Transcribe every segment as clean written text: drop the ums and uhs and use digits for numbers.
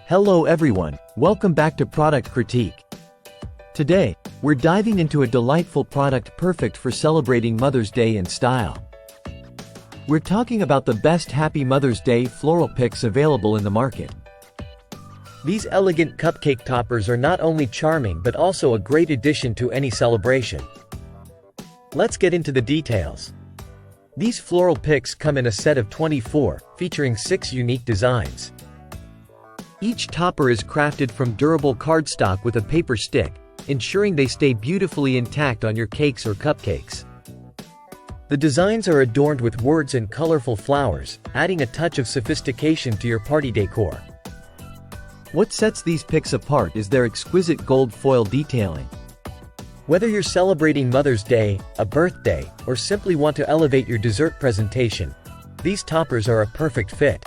Hello everyone, welcome back to Product Critique. Today, we're diving into a delightful product perfect for celebrating Mother's Day in style. We're talking about the best Happy Mother's Day floral picks available in the market. These elegant cupcake toppers are not only charming but also a great addition to any celebration. Let's get into the details. These floral picks come in a set of 24, featuring 6 unique designs. Each topper is crafted from durable cardstock with a paper stick, ensuring they stay beautifully intact on your cakes or cupcakes. The designs are adorned with words and colorful flowers, adding a touch of sophistication to your party decor. What sets these picks apart is their exquisite gold foil detailing. Whether you're celebrating Mother's Day, a birthday, or simply want to elevate your dessert presentation, these toppers are a perfect fit.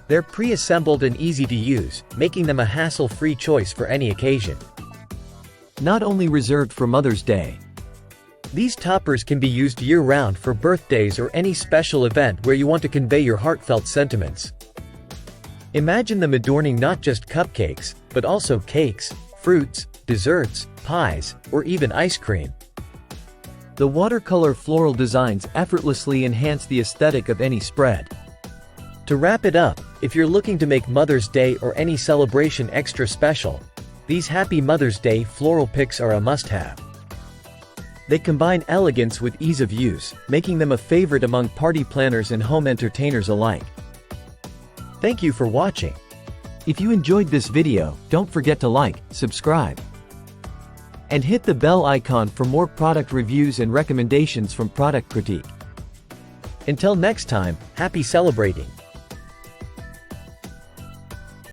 They're pre-assembled and easy to use, making them a hassle-free choice for any occasion. Not only reserved for Mother's Day. These toppers can be used year-round for birthdays or any special event where you want to convey your heartfelt sentiments. Imagine them adorning not just cupcakes, but also cakes, fruits, desserts, pies, or even ice cream. The watercolor floral designs effortlessly enhance the aesthetic of any spread. To wrap it up, if you're looking to make Mother's Day or any celebration extra special, these Happy Mother's Day floral picks are a must-have. They combine elegance with ease of use, making them a favorite among party planners and home entertainers alike. Thank you for watching. If you enjoyed this video, don't forget to like, subscribe, and hit the bell icon for more product reviews and recommendations from Product Critique. Until next time, happy celebrating!